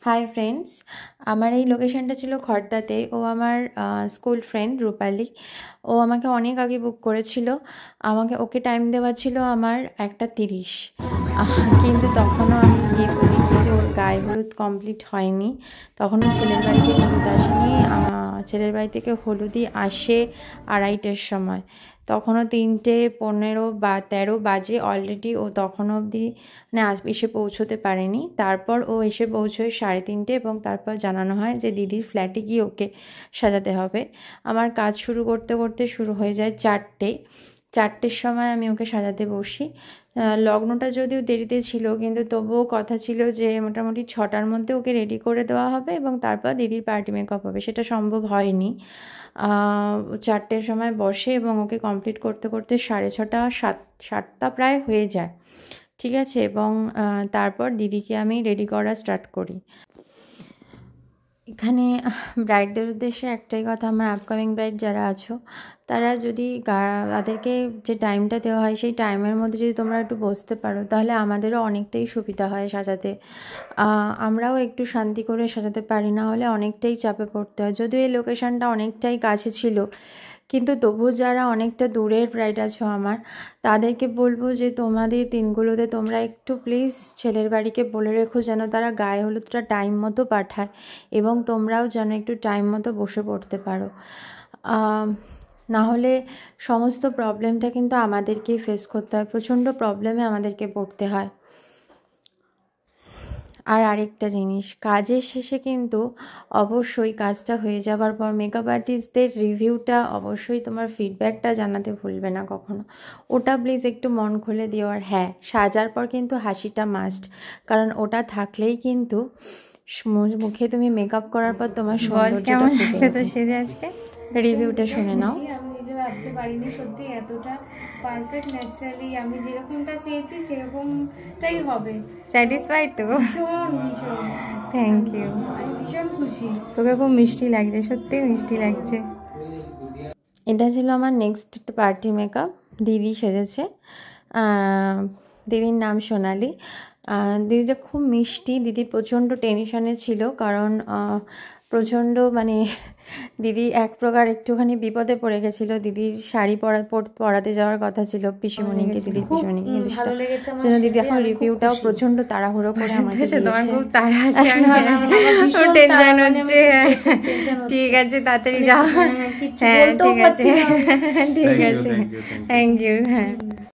Hi friends, আমার এই লোকেশানটা ছিল খড়দাতে। ও আমার স্কুল ফ্রেন্ড রূপালি। ও আমাকে অনেক আগে বুক করেছিল। ওকে টাইম দেওয়া ছিল আমার 1:30, কিন্তু তখনও আমি গিয়ে দেখি যে ওর গায়ে হলুদ কমপ্লিট হয়নি। তখনও ছেলের বাড়িতে হলুদ আসেনি। ছেলের বাড়ি থেকে হলুদই আসে 2:30টার সময়। তখনও 3:15 বা 13 বাজে অলরেডি। ও তখনও অবধি এসে পৌঁছতে পারেনি। তারপর ও এসে পৌঁছয় 3:30 এবং তারপর জানানো হয় যে দিদির ফ্ল্যাটে গিয়ে ওকে সাজাতে হবে। আমার কাজ শুরু করতে করতে শুরু হয়ে যায় 4টের সময় আমি ওকে সাজাতে বসি। লগ্নটা যদিও দেরিতে ছিল, কিন্তু তবুও কথা ছিল যে মোটামুটি 6টার মধ্যে ওকে রেডি করে দেওয়া হবে এবং তারপর দিদির পার্টি মেকআপ হবে। সেটা সম্ভব হয়নি। 4টের সময় বসে এবং ওকে কমপ্লিট করতে করতে 6:30 7টা প্রায় হয়ে যায়। ঠিক আছে, এবং তারপর দিদিকে আমি রেডি করা স্টার্ট করি। এখানে ব্রাইডদের উদ্দেশ্যে একটাই কথা, আমার আপকামিং ব্রাইড যারা আছো তারা যদি তাদেরকে যে টাইমটা দেওয়া হয় সেই টাইমের মধ্যে যদি তোমরা একটু বসতে পারো তাহলে আমাদেরও অনেকটাই সুবিধা হয় সাজাতে। আমরাও একটু শান্তি করে সাজাতে পারি, না হলে অনেকটাই চাপে পড়তে হয়। যদিও এই লোকেশানটা অনেকটাই কাছে ছিল, কিন্তু তবু যারা অনেকটা দূরের ব্রাইড আছো আমার, তাদেরকে বলবো যে তোমাদের দিনগুলোতে তোমরা একটু প্লিজ ছেলের বাড়িকে বলে রেখো যেন তারা গায়ে হলুদটা টাইম মতো পাঠায় এবং তোমরাও যেন একটু টাইম মতো বসে পড়তে পারো। না হলে সমস্ত প্রবলেমটা কিন্তু আমাদেরকেই ফেস করতে হয়, প্রচণ্ড প্রবলেমে আমাদেরকে পড়তে হয়। আর আরেকটা জিনিস, কাজের শেষে কিন্তু অবশ্যই কাজটা হয়ে যাবার পর মেকআপ আর্টিস্টদের রিভিউটা অবশ্যই তোমার ফিডব্যাকটা জানাতে ভুলবে না কখনো। ওটা প্লিজ একটু মন খুলে দিও। আর হ্যাঁ, সাজার পর কিন্তু হাসিটা মাস্ট, কারণ ওটা থাকলেই কিন্তু মুখে তুমি মেকআপ করার পর তোমার সৌন্দর্যটা ফুটে ওঠে। সেজে আজকে রিভিউটা শুনে নাও। আমি নিজে ভাবতে পারিনি সত্যি এতটা পারফেক্ট ন্যাচারালি আমি যেরকমটা চেয়েছি সেরকমটাই হবে। স্যাটিসফাইড তো? ভীষণ ভীষণ থ্যাংক ইউ। আমি ভীষণ খুশি। তোকে খুব মিষ্টি লাগছে, সত্যি মিষ্টি লাগছে। এটা ছিল আমার নেক্সট পার্টি মেকআপ। দিদি সেজেছে। দিদির নাম সোনালি। দিদিটা খুব মিষ্টি। দিদি প্রচণ্ড টেনশনে ছিল, কারণ প্রচণ্ড দিদি এক প্রকার একটুখানি বিপদে পড়ে গেছিলো। দিদির শাড়ি পরাতে যাওয়ার কথা ছিল পিসিমণিকে, দিদির পিসিমণিকে, কিন্তু সেটা দিদি এখন রিভিউটাও প্রচণ্ড তাড়াহুড়ো করে আমাকে দিয়েছে। তোমার খুব তাড়া আছে, টেনশন হচ্ছে। ঠিক আছে, তাড়াতাড়ি যাও। হ্যাঁ ঠিক আছে, ঠিক আছে, থ্যাংক ইউ। হ্যাঁ।